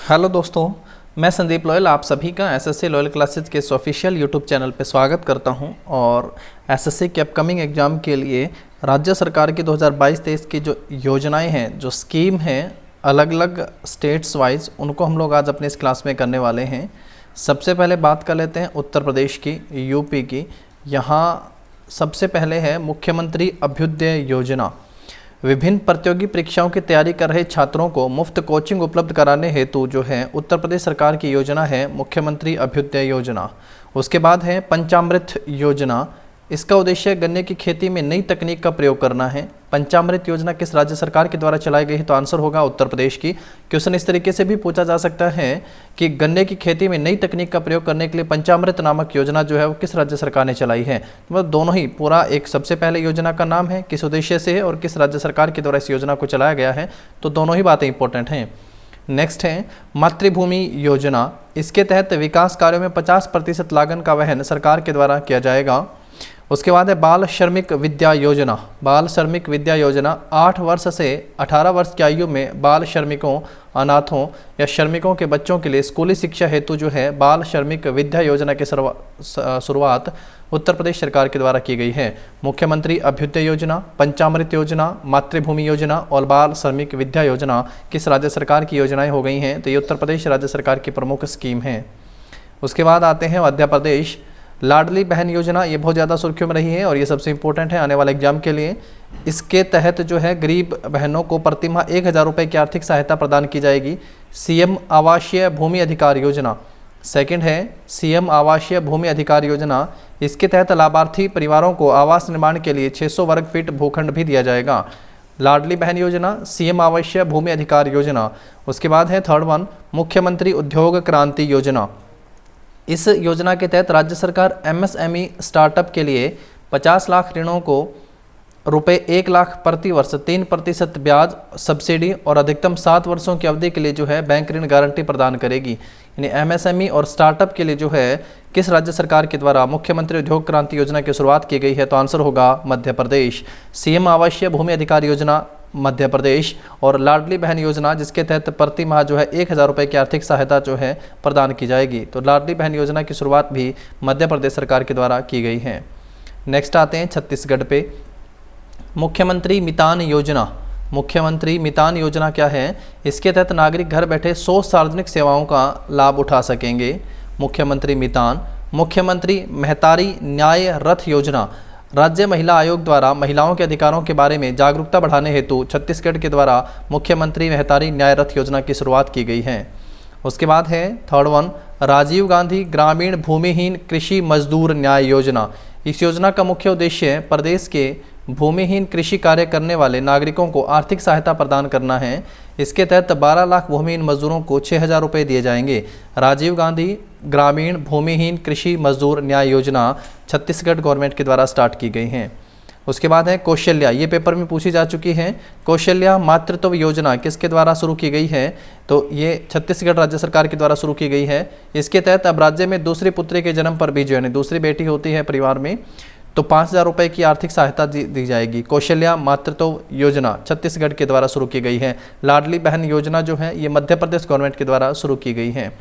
Hello दोस्तों, मैं Sandeep loyal आप सभी का एसएससी लॉयल क्लासेज के इस ऑफिशियल यूट्यूब चैनल पे स्वागत करता हूं। और एसएससी के अपकमिंग एग्ज़ाम के लिए राज्य सरकार की 2022-23 की जो योजनाएं हैं, जो स्कीम हैं अलग अलग स्टेट्स वाइज, उनको हम लोग आज अपने इस क्लास में करने वाले हैं। सबसे पहले बात कर लेते हैं उत्तर प्रदेश की, यूपी की। यहाँ सबसे पहले है मुख्यमंत्री अभ्युदय योजना। विभिन्न प्रतियोगी परीक्षाओं की तैयारी कर रहे छात्रों को मुफ्त कोचिंग उपलब्ध कराने हेतु जो है उत्तर प्रदेश सरकार की योजना है मुख्यमंत्री अभ्युदय योजना। उसके बाद है पंचामृत योजना। इसका उद्देश्य गन्ने की खेती में नई तकनीक का प्रयोग करना है। पंचामृत योजना किस राज्य सरकार के द्वारा चलाई गई है? तो आंसर होगा उत्तर प्रदेश की। क्वेश्चन इस तरीके से भी पूछा जा सकता है कि गन्ने की खेती में नई तकनीक का प्रयोग करने के लिए पंचामृत नामक योजना जो है वो किस राज्य सरकार ने चलाई है? तो मतलब दोनों ही, पूरा एक सबसे पहले योजना का नाम है, किस उद्देश्य से है और किस राज्य सरकार के द्वारा इस योजना को चलाया गया है, तो दोनों ही बातें इंपॉर्टेंट हैं। नेक्स्ट है मातृभूमि योजना। इसके तहत विकास कार्यों में 50% लागत का वहन सरकार के द्वारा किया जाएगा। उसके बाद है बाल श्रमिक विद्या योजना। बाल श्रमिक विद्या योजना 8 वर्ष से 18 वर्ष की आयु में बाल श्रमिकों, अनाथों या श्रमिकों के बच्चों के लिए स्कूली शिक्षा हेतु जो है बाल श्रमिक विद्या योजना की शुरुआत उत्तर प्रदेश सरकार के द्वारा की गई है। मुख्यमंत्री अभ्युदय योजना, पंचामृत योजना, मातृभूमि योजना और बाल श्रमिक विद्या योजना किस राज्य सरकार की योजनाएं हो गई हैं? तो ये उत्तर प्रदेश राज्य सरकार की प्रमुख स्कीम है। उसके बाद आते हैं मध्य प्रदेश। लाडली बहन योजना, ये बहुत ज़्यादा सुर्खियों में रही है और ये सबसे इंपॉर्टेंट है आने वाले एग्जाम के लिए। इसके तहत जो है गरीब बहनों को प्रतिमाह 1000 रुपये की आर्थिक सहायता प्रदान की जाएगी। सीएम आवासीय भूमि अधिकार योजना, सेकंड है सीएम आवासीय भूमि अधिकार योजना। इसके तहत लाभार्थी परिवारों को आवास निर्माण के लिए 600 वर्ग फीट भूखंड भी दिया जाएगा। लाडली बहन योजना, सीएम आवासीय भूमि अधिकार योजना। उसके बाद है थर्ड वन मुख्यमंत्री उद्योग क्रांति योजना। इस योजना के तहत राज्य सरकार एमएसएमई स्टार्टअप के लिए 50 लाख ऋणों को रुपए 1 लाख प्रति वर्ष 3% ब्याज सब्सिडी और अधिकतम 7 वर्षों की अवधि के लिए जो है बैंक ऋण गारंटी प्रदान करेगी। यानी एमएसएमई और स्टार्टअप के लिए जो है किस राज्य सरकार के द्वारा मुख्यमंत्री उद्योग क्रांति योजना की शुरुआत की गई है? तो आंसर होगा मध्य प्रदेश। सीएम आवासीय भूमि अधिकार योजना मध्य प्रदेश और लाडली बहन योजना जिसके तहत प्रति माह जो है 1000 रुपये की आर्थिक सहायता जो है प्रदान की जाएगी। तो लाडली बहन योजना की शुरुआत भी मध्य प्रदेश सरकार के द्वारा की गई है। नेक्स्ट आते हैं छत्तीसगढ़ पे। मुख्यमंत्री मितान योजना। मुख्यमंत्री मितान योजना क्या है? इसके तहत नागरिक घर बैठे 100 सार्वजनिक सेवाओं का लाभ उठा सकेंगे। मुख्यमंत्री मितान। मुख्यमंत्री महतारी न्याय रथ योजना। राज्य महिला आयोग द्वारा महिलाओं के अधिकारों के बारे में जागरूकता बढ़ाने हेतु छत्तीसगढ़ के द्वारा मुख्यमंत्री महतारी न्याय रथ योजना की शुरुआत की गई है। उसके बाद है थर्ड वन राजीव गांधी ग्रामीण भूमिहीन कृषि मजदूर न्याय योजना। इस योजना का मुख्य उद्देश्य प्रदेश के भूमिहीन कृषि कार्य करने वाले नागरिकों को आर्थिक सहायता प्रदान करना है। इसके तहत 12 लाख भूमिहीन मजदूरों को 6000 रुपये दिए जाएंगे। राजीव गांधी ग्रामीण भूमिहीन कृषि मजदूर न्याय योजना छत्तीसगढ़ गवर्नमेंट के द्वारा स्टार्ट की गई है। उसके बाद है कौशल्या, ये पेपर में पूछी जा चुकी है। कौशल्या मातृत्व योजना किसके द्वारा शुरू की गई है? तो ये छत्तीसगढ़ राज्य सरकार के द्वारा शुरू की गई है। इसके तहत अब राज्य में दूसरी पुत्री के जन्म पर भी जो है दूसरी बेटी होती है परिवार में, तो 5000 रुपये की आर्थिक सहायता दी जाएगी। कौशल्या मातृत्व योजना छत्तीसगढ़ के द्वारा शुरू की गई है। लाडली बहन योजना जो है ये मध्य प्रदेश गवर्नमेंट के द्वारा शुरू की गई है।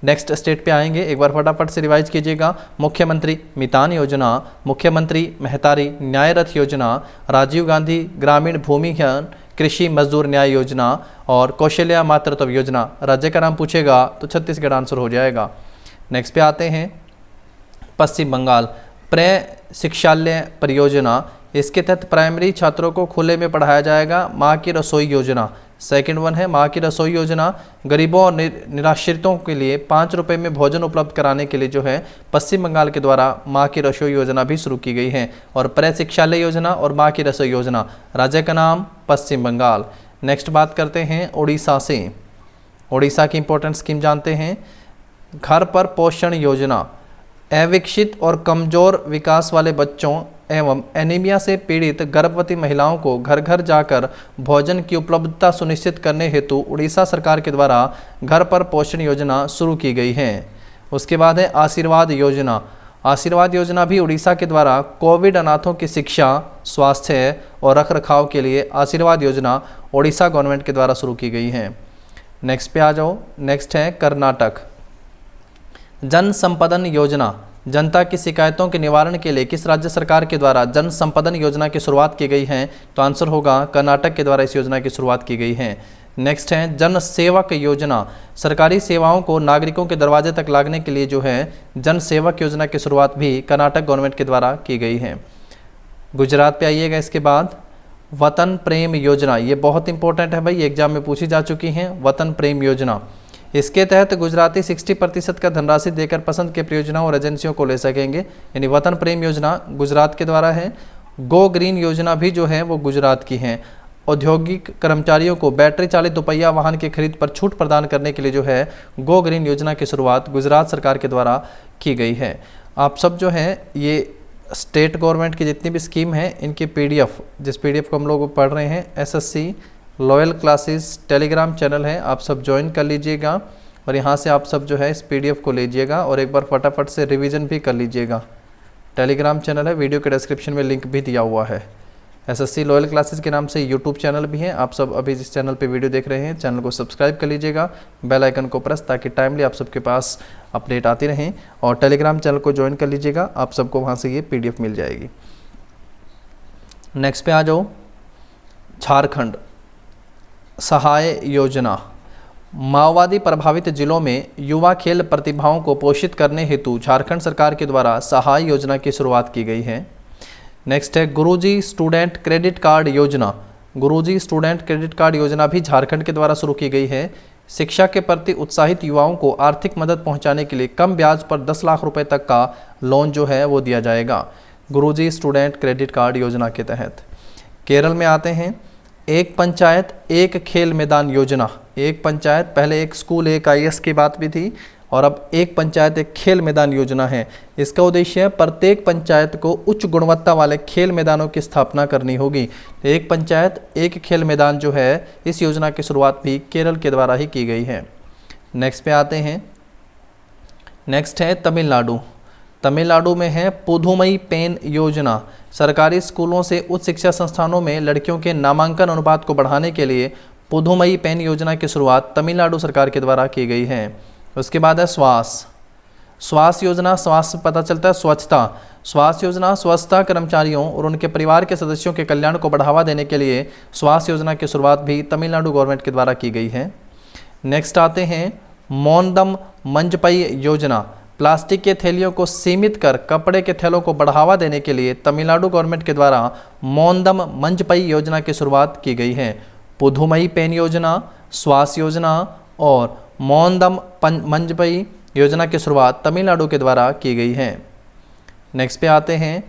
नेक्स्ट स्टेट पे आएंगे, एक बार फटाफट से रिवाइज कीजिएगा। मुख्यमंत्री मितान योजना, मुख्यमंत्री महतारी न्याय रथ योजना, राजीव गांधी ग्रामीण भूमिहीन कृषि मजदूर न्याय योजना और कौशल्या मातृत्व योजना। राज्य का नाम पूछेगा तो छत्तीसगढ़ आंसर हो जाएगा। नेक्स्ट पे आते हैं पश्चिम बंगाल। शिक्षालय परियोजना। इसके तहत प्राइमरी छात्रों को खुले में पढ़ाया जाएगा। माँ की रसोई योजना, सेकंड वन है माँ की रसोई योजना। गरीबों और निराश्रितों के लिए 5 रुपये में भोजन उपलब्ध कराने के लिए जो है पश्चिम बंगाल के द्वारा माँ की रसोई योजना भी शुरू की गई है। और शिक्षालय योजना और माँ की रसोई योजना, राज्य का नाम पश्चिम बंगाल। नेक्स्ट बात करते हैं उड़ीसा से। उड़ीसा की इंपॉर्टेंट स्कीम जानते हैं। घर पर पोषण योजना। अविकसित और कमजोर विकास वाले बच्चों एवं एनीमिया से पीड़ित गर्भवती महिलाओं को घर घर जाकर भोजन की उपलब्धता सुनिश्चित करने हेतु उड़ीसा सरकार के द्वारा घर पर पोषण योजना शुरू की गई है। उसके बाद है आशीर्वाद योजना। आशीर्वाद योजना भी उड़ीसा के द्वारा कोविड अनाथों की शिक्षा, स्वास्थ्य और रखरखाव के लिए आशीर्वाद योजना उड़ीसा गवर्नमेंट के द्वारा शुरू की गई है। नेक्स्ट पे आ जाओ। नेक्स्ट है कर्नाटक। जन संपादन योजना, जनता की शिकायतों के निवारण के लिए किस राज्य सरकार के द्वारा जन संपादन योजना की शुरुआत की गई है? तो आंसर होगा कर्नाटक के द्वारा इस योजना की शुरुआत की गई है। नेक्स्ट है जन सेवक योजना, सरकारी सेवाओं को नागरिकों के दरवाजे तक लाने के लिए जो है जन सेवक योजना की शुरुआत भी कर्नाटक गवर्नमेंट के द्वारा की गई है। गुजरात पे आइएगा। इसके बाद वतन प्रेम योजना, ये बहुत इंपॉर्टेंट है भाई, एग्जाम में पूछी जा चुकी हैं। वतन प्रेम योजना, इसके तहत गुजराती 60% का धनराशि देकर पसंद के परियोजनाओं और एजेंसियों को ले सकेंगे। यानी वतन प्रेम योजना गुजरात के द्वारा है। गो ग्रीन योजना भी जो है वो गुजरात की है। औद्योगिक कर्मचारियों को बैटरी चालित दोपहिया वाहन की खरीद पर छूट प्रदान करने के लिए जो है गो ग्रीन योजना की शुरुआत गुजरात सरकार के द्वारा की गई है। आप सब जो है ये स्टेट गवर्नमेंट की जितनी भी स्कीम है इनकी PDF, जिस PDF को हम लोग पढ़ रहे हैं, SSC loyal classes Telegram channel है, आप सब ज्वाइन कर लीजिएगा और यहाँ से आप सब जो है इस PDF को लीजिएगा और एक बार फटाफट से रिवीजन भी कर लीजिएगा। टेलीग्राम चैनल है, वीडियो के डिस्क्रिप्शन में लिंक भी दिया हुआ है। SSC लॉयल क्लासेस के नाम से यूट्यूब चैनल भी है। आप सब अभी जिस चैनल पे वीडियो देख रहे हैं चैनल को सब्सक्राइब कर लीजिएगा, बेल आइकन को प्रेस, ताकि टाइमली आप सबके पास अपडेट आती रहें। और टेलीग्राम चैनल को ज्वाइन कर लीजिएगा, आप सबको वहाँ से ये PDF मिल जाएगी। नेक्स्ट पे आ जाओ। झारखंड सहाय योजना, माओवादी प्रभावित जिलों में युवा खेल प्रतिभाओं को पोषित करने हेतु झारखंड सरकार के द्वारा सहाय योजना की शुरुआत की गई है। नेक्स्ट है गुरुजी स्टूडेंट क्रेडिट कार्ड योजना, गुरुजी स्टूडेंट क्रेडिट कार्ड योजना भी झारखंड के द्वारा शुरू की गई है। शिक्षा के प्रति उत्साहित युवाओं को आर्थिक मदद पहुंचाने के लिए कम ब्याज पर 10 लाख रुपए तक का लोन जो है वो दिया जाएगा गुरुजी स्टूडेंट क्रेडिट कार्ड योजना के तहत। केरल में आते हैं। एक पंचायत एक खेल मैदान योजना, एक पंचायत, पहले एक स्कूल एक IAS की बात भी थी और अब एक पंचायत एक खेल मैदान योजना है। इसका उद्देश्य है प्रत्येक पंचायत को उच्च गुणवत्ता वाले खेल मैदानों की स्थापना करनी होगी। एक पंचायत एक खेल मैदान जो है इस योजना की शुरुआत भी केरल के द्वारा ही की गई है। नेक्स्ट पे आते हैं। नेक्स्ट है तमिलनाडु। तमिलनाडु में है पुधुमई पेन योजना, सरकारी स्कूलों से उच्च शिक्षा संस्थानों में लड़कियों के नामांकन अनुपात को बढ़ाने के लिए पुधुमई पेन योजना की शुरुआत तमिलनाडु सरकार के द्वारा की गई है। उसके बाद है स्वास्थ्य योजना, स्वास्थ्य पता चलता है स्वच्छता। स्वास्थ्य योजना स्वच्छता कर्मचारियों और उनके परिवार के सदस्यों के कल्याण को बढ़ावा देने के लिए स्वास्थ्य योजना की शुरुआत भी तमिलनाडु गवर्नमेंट के द्वारा की गई है। नेक्स्ट आते हैं मोनदम मंजपई योजना, प्लास्टिक के थैलियों को सीमित कर कपड़े के थैलों को बढ़ावा देने के लिए तमिलनाडु गवर्नमेंट के द्वारा मोनदम मंजपई योजना की शुरुआत की गई है। पुधुमई पेन योजना, स्वास्थ्य योजना और मोनदम मंजपई योजना की शुरुआत तमिलनाडु के द्वारा की गई है। नेक्स्ट पे आते हैं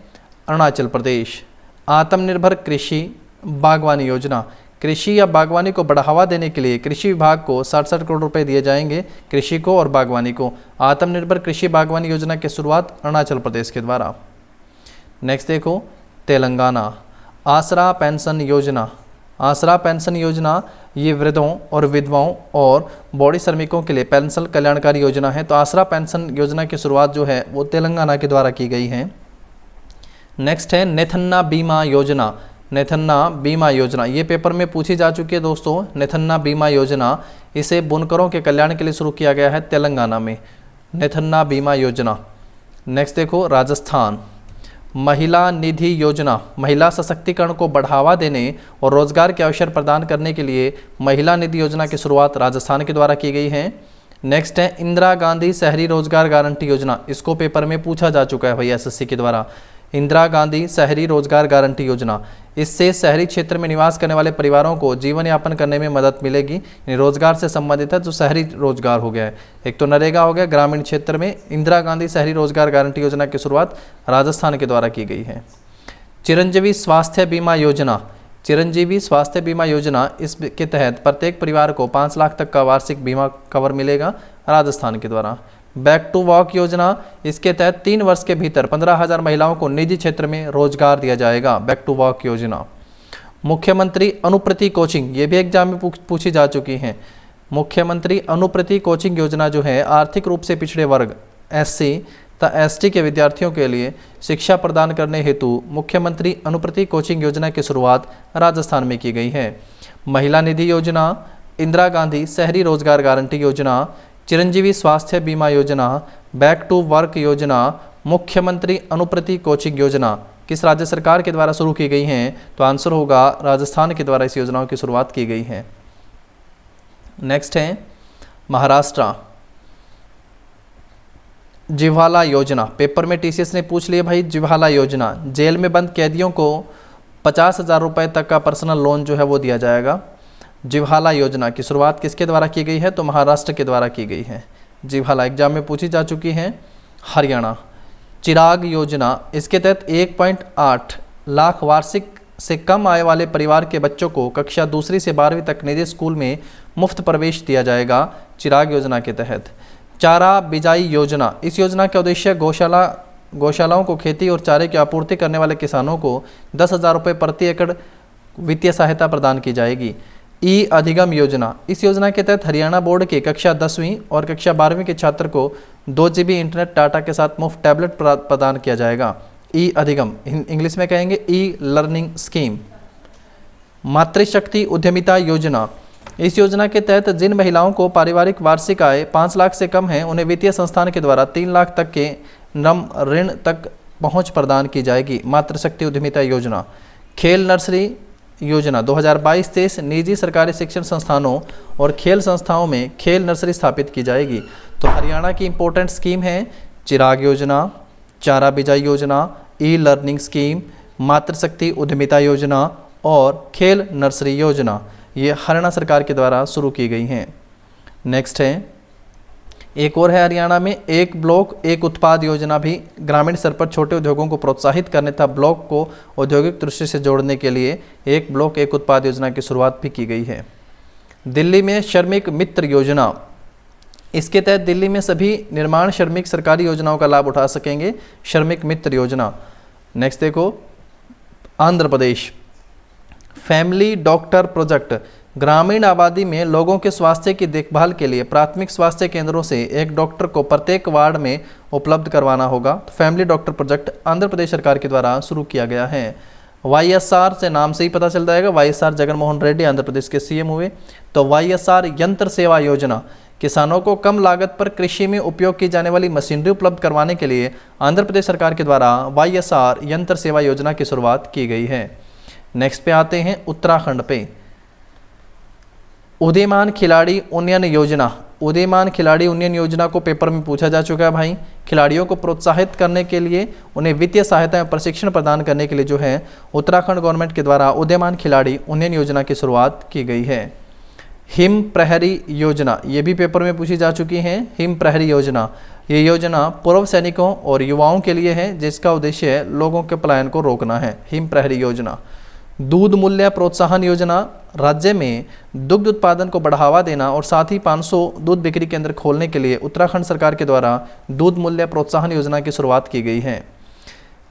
अरुणाचल प्रदेश। आत्मनिर्भर कृषि बागवानी योजना, कृषि या बागवानी को बढ़ावा देने के लिए कृषि विभाग को 67 करोड़ रुपए दिए जाएंगे, कृषि को और बागवानी को। आत्मनिर्भर कृषि बागवानी योजना की शुरुआत अरुणाचल प्रदेश के द्वारा। नेक्स्ट देखो तेलंगाना। आसरा पेंशन योजना, आसरा पेंशन योजना ये वृद्धों और विधवाओं और बॉडी श्रमिकों के लिए पेंशन कल्याणकारी योजना है। तो आसरा पेंशन योजना की शुरुआत जो है वो तेलंगाना के द्वारा की गई है। नेक्स्ट है नेथन्ना बीमा योजना, नेथन्ना बीमा योजना ये पेपर में पूछी जा चुकी है दोस्तों। नेथन्ना बीमा योजना, इसे बुनकरों के कल्याण के लिए शुरू किया गया है तेलंगाना में, नेथन्ना बीमा योजना। नेक्स्ट देखो राजस्थान। महिला निधि योजना, महिला सशक्तिकरण को बढ़ावा देने और रोजगार के अवसर प्रदान करने के लिए महिला निधि योजना की शुरुआत राजस्थान के द्वारा की गई है। नेक्स्ट है इंदिरा गांधी शहरी रोजगार गारंटी योजना, इसको पेपर में पूछा जा चुका है भाई SSC के द्वारा। इंदिरा गांधी शहरी रोजगार गारंटी योजना, इससे शहरी क्षेत्र में निवास करने वाले परिवारों को जीवन यापन करने में मदद मिलेगी। यानी रोजगार से संबंधित है जो शहरी रोजगार हो गया है, एक तो नरेगा हो गया ग्रामीण क्षेत्र में। इंदिरा गांधी शहरी रोजगार गारंटी योजना की शुरुआत राजस्थान के द्वारा की गई है। चिरंजीवी स्वास्थ्य बीमा योजना, चिरंजीवी स्वास्थ्य बीमा योजना, इसके तहत प्रत्येक परिवार को 5 लाख तक का वार्षिक बीमा कवर मिलेगा, राजस्थान के द्वारा। बैक टू वर्क योजना, इसके तहत 3 वर्ष के भीतर 15,000 महिलाओं को निजी क्षेत्र में रोजगार दिया जाएगा, बैक टू वर्क योजना। मुख्यमंत्री अनुप्रति कोचिंग, ये भी एग्जाम में पूछी जा चुकी है। मुख्यमंत्री अनुप्रति कोचिंग योजना जो है आर्थिक रूप से पिछड़े वर्ग SC तथा ST के विद्यार्थियों के लिए शिक्षा प्रदान करने हेतु मुख्यमंत्री अनुप्रति कोचिंग योजना की शुरुआत राजस्थान में की गई है। महिला निधि योजना, इंदिरा गांधी शहरी रोजगार गारंटी योजना, चिरंजीवी स्वास्थ्य बीमा योजना, बैक टू वर्क योजना, मुख्यमंत्री अनुप्रति कोचिंग योजना किस राज्य सरकार के द्वारा शुरू की गई हैं? तो आंसर होगा राजस्थान के द्वारा इस योजनाओं की शुरुआत की गई है। नेक्स्ट है महाराष्ट्र, जिव्हाला योजना। पेपर में टीसीएस ने पूछ लिया भाई, जिव्हाला योजना, जेल में बंद कैदियों को 50,000 रुपये तक का पर्सनल लोन जो है वो दिया जाएगा। जिव्हाला योजना की शुरुआत किसके द्वारा की गई है? तो महाराष्ट्र के द्वारा की गई है। जिव्हाला एग्जाम में पूछी जा चुकी है। हरियाणा, चिराग योजना, इसके तहत 1.8 लाख वार्षिक से कम आय वाले परिवार के बच्चों को कक्षा 2 से 12वीं तक निजी स्कूल में मुफ्त प्रवेश दिया जाएगा चिराग योजना के तहत। चारा बिजाई योजना, इस योजना का उद्देश्य गौशालाओं को खेती और चारे की आपूर्ति करने वाले किसानों को 10,000 रुपये प्रति एकड़ वित्तीय सहायता प्रदान की जाएगी। ई अधिगम योजना, इस योजना के तहत हरियाणा बोर्ड के कक्षा 10वीं और कक्षा 12वीं के छात्र को 2 GB इंटरनेट डाटा के साथ मुफ्त टैबलेट प्रदान किया जाएगा। ई अधिगम, इंग्लिश में कहेंगे ई लर्निंग स्कीम। मातृशक्ति उद्यमिता योजना, इस योजना के तहत जिन महिलाओं को पारिवारिक वार्षिक आय 5 लाख से कम है उन्हें वित्तीय संस्थान के द्वारा 3 लाख तक के नम ऋण तक पहुंच प्रदान की जाएगी। मातृशक्ति उद्यमिता योजना। खेल नर्सरी योजना 2022-23 निजी सरकारी शिक्षण संस्थानों और खेल संस्थाओं में खेल नर्सरी स्थापित की जाएगी। तो हरियाणा की इंपॉर्टेंट स्कीम है चिराग योजना, चारा बिजाई योजना, ई लर्निंग स्कीम, मातृशक्ति उद्यमिता योजना और खेल नर्सरी योजना। ये हरियाणा सरकार के द्वारा शुरू की गई हैं। नेक्स्ट है, एक और है हरियाणा में, एक ब्लॉक एक उत्पाद योजना भी ग्रामीण स्तर पर छोटे उद्योगों को प्रोत्साहित करने तथा ब्लॉक को औद्योगिक दृष्टि से जोड़ने के लिए एक ब्लॉक एक उत्पाद योजना की शुरुआत भी की गई है। दिल्ली में श्रमिक मित्र योजना, इसके तहत दिल्ली में सभी निर्माण श्रमिक सरकारी योजनाओं का लाभ उठा सकेंगे। श्रमिक मित्र योजना। नेक्स्ट देखो, Andhra Pradesh, family doctor project, ग्रामीण आबादी में लोगों के स्वास्थ्य की देखभाल के लिए प्राथमिक स्वास्थ्य केंद्रों से एक डॉक्टर को प्रत्येक वार्ड में उपलब्ध करवाना होगा। Family doctor project Andhra Pradesh सरकार के द्वारा शुरू किया गया है। YSR से नाम से ही पता चल जाएगा, YSR जगनमोहन रेड्डी आंध्र प्रदेश के CM हुए। तो YSR यंत्र सेवा योजना, किसानों को कम लागत पर कृषि में उपयोग की जाने वाली मशीनरी उपलब्ध करवाने के लिए आंध्र प्रदेश सरकार के द्वारा YSR यंत्र सेवा योजना की शुरुआत की गई है। नेक्स्ट पे आते हैं उत्तराखंड पे, उदीयमान खिलाड़ी उन्नयन योजना। उदीयमान खिलाड़ी उन्नयन योजना को पेपर में पूछा जा चुका है भाई। खिलाड़ियों को प्रोत्साहित करने के लिए, उन्हें वित्तीय सहायता एवं प्रशिक्षण प्रदान करने के लिए जो है उत्तराखंड गवर्नमेंट के द्वारा उदीयमान खिलाड़ी उन्नयन योजना की शुरुआत की गई है। हिम प्रहरी योजना, ये भी पेपर में पूछी जा चुकी है। हिम प्रहरी योजना, ये योजना पूर्व सैनिकों और युवाओं के लिए है जिसका उद्देश्य लोगों के पलायन को रोकना है। हिम प्रहरी योजना। दूध मूल्य प्रोत्साहन योजना, राज्य में दुग्ध उत्पादन को बढ़ावा देना और साथ ही 500 दूध बिक्री केंद्र खोलने के लिए उत्तराखंड सरकार के द्वारा दूध मूल्य प्रोत्साहन योजना की शुरुआत की गई है।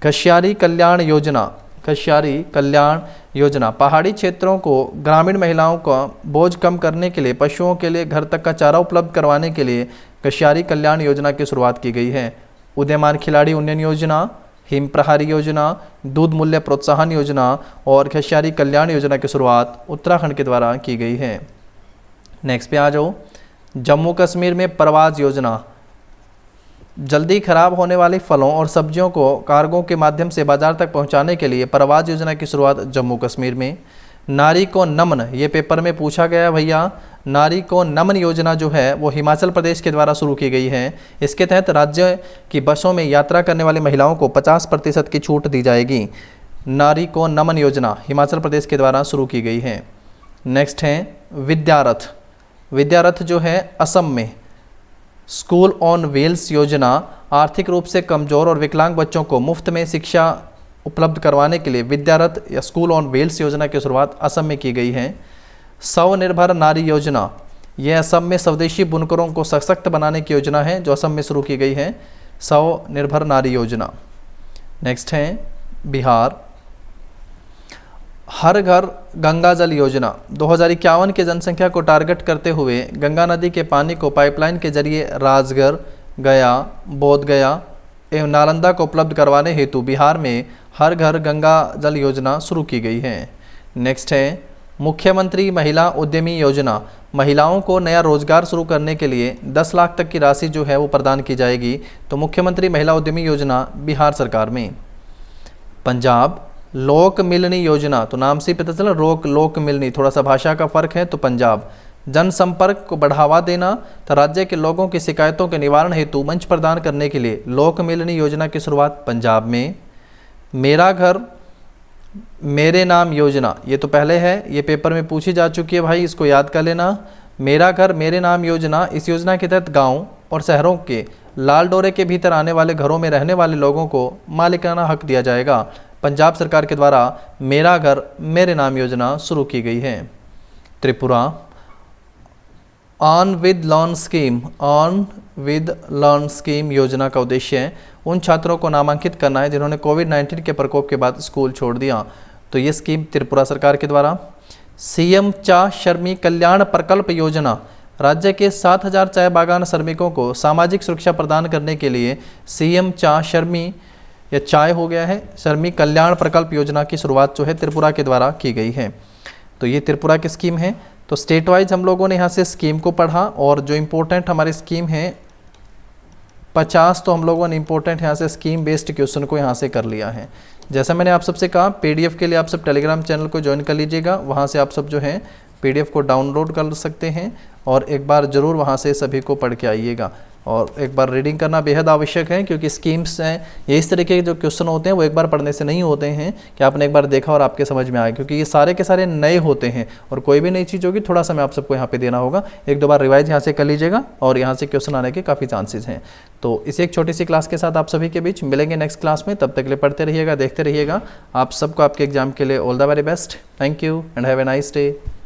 खशियारी कल्याण योजना, खशियारी कल्याण योजना पहाड़ी क्षेत्रों को ग्रामीण महिलाओं का बोझ कम करने के लिए पशुओं के लिए घर तक का चारा उपलब्ध करवाने के लिए खशियारी कल्याण योजना की शुरुआत की गई है। उदीयमान खिलाड़ी उन्नयन योजना, हिम प्रहरी योजना, दूध मूल्य प्रोत्साहन योजना और खशियारी कल्याण योजना की शुरुआत उत्तराखंड के द्वारा की गई है। नेक्स्ट पे आ जाओ, जम्मू कश्मीर में प्रवाज योजना, जल्दी खराब होने वाली फलों और सब्जियों को कार्गो के माध्यम से बाजार तक पहुंचाने के लिए प्रवाज योजना की शुरुआत जम्मू कश्मीर में। नारी को नमन, ये पेपर में पूछा गया भैया। नारी को नमन योजना जो है वो हिमाचल प्रदेश के द्वारा शुरू की गई है। इसके तहत राज्य की बसों में यात्रा करने वाली महिलाओं को 50% की छूट दी जाएगी। नारी को नमन योजना हिमाचल प्रदेश के द्वारा शुरू की गई है। नेक्स्ट है विद्यारथ। विद्यारथ जो है असम में। स्कूल ऑन व्हील्स योजना आर्थिक रूप से कमजोर और विकलांग बच्चों को मुफ्त में शिक्षा उपलब्ध करवाने के लिए विद्यारथ या स्कूल ऑन व्हील्स योजना की शुरुआत असम में की गई है। स्वनिर्भर नारी योजना, यह असम में स्वदेशी बुनकरों को सशक्त बनाने की योजना है जो असम में शुरू की गई है। स्वनिर्भर नारी योजना। नेक्स्ट है बिहार। हर घर गंगा जल योजना 2051 की जनसंख्या को टारगेट करते हुए गंगा नदी के पानी को पाइपलाइन के जरिए राजगढ़, गया, बोध गया एवं नालंदा को उपलब्ध करवाने हेतु बिहार में हर घर गंगा जल योजना शुरू की गई है। नेक्स्ट है मुख्यमंत्री महिला उद्यमी योजना। महिलाओं को नया रोजगार शुरू करने के लिए 10 लाख तक की राशि जो है वो प्रदान की जाएगी। तो मुख्यमंत्री महिला उद्यमी योजना बिहार सरकार में। पंजाब लोक मिलनी योजना, तो नाम से पता चला लोक मिलनी, थोड़ा सा भाषा का फर्क है। तो पंजाब जनसंपर्क को बढ़ावा देना, तो राज्य के लोगों की शिकायतों के निवारण हेतु मंच प्रदान करने के लिए लोक मिलनी योजना की शुरुआत पंजाब में। मेरा घर मेरे नाम योजना, ये तो पहले है, ये पेपर में पूछी जा चुकी है भाई, इसको याद कर लेना। मेरा घर मेरे नाम योजना, इस योजना के तहत गांव और शहरों के लाल डोरे के भीतर आने वाले घरों में रहने वाले लोगों को मालिकाना हक दिया जाएगा। पंजाब सरकार के द्वारा मेरा घर मेरे नाम योजना शुरू की गई है। Tripura on with learn scheme योजना का उद्देश्य उन छात्रों को नामांकित करना है जिन्होंने कोविड-19 के प्रकोप के बाद स्कूल छोड़ दिया। तो ये स्कीम त्रिपुरा सरकार के द्वारा। सीएम चाय श्रमिक कल्याण प्रकल्प योजना, राज्य के 7,000 चाय बागान श्रमिकों को सामाजिक सुरक्षा प्रदान करने के लिए सीएम चाय श्रमिक या चाय हो गया है श्रमिक कल्याण प्रकल्प योजना की शुरुआत जो है त्रिपुरा के द्वारा की गई है। तो ये त्रिपुरा की स्कीम है। तो स्टेट वाइज हम लोगों ने यहाँ से स्कीम को पढ़ा, और जो इम्पोर्टेंट हमारी स्कीम है 50 तो हम लोगों ने इम्पोर्टेंट यहाँ से स्कीम बेस्ड क्वेश्चन को यहाँ से कर लिया है। जैसा मैंने आप सबसे कहा, पीडीएफ के लिए आप सब टेलीग्राम चैनल को ज्वाइन कर लीजिएगा, वहाँ से आप सब जो है पीडीएफ को डाउनलोड कर सकते हैं, और एक बार ज़रूर वहाँ से सभी को पढ़ के आइएगा। और एक बार रीडिंग करना बेहद आवश्यक है, क्योंकि स्कीम्स हैं ये इस तरीके के जो क्वेश्चन होते हैं वो एक बार पढ़ने से नहीं होते हैं कि आपने एक बार देखा और आपके समझ में आए, क्योंकि ये सारे के सारे नए होते हैं और कोई भी नई चीज़ होगी थोड़ा समय आप सबको यहाँ पे देना होगा। 1-2 बार रिवाइज यहाँ से कर लीजिएगा और यहाँ से क्वेश्चन आने के काफ़ी चांसेस हैं। तो इसी एक छोटी सी क्लास के साथ आप सभी के बीच मिलेंगे नेक्स्ट क्लास में। तब तक के लिए पढ़ते रहिएगा, देखते रहिएगा। आप सबको आपके एग्जाम के लिए all the very best. Thank you and have a nice day.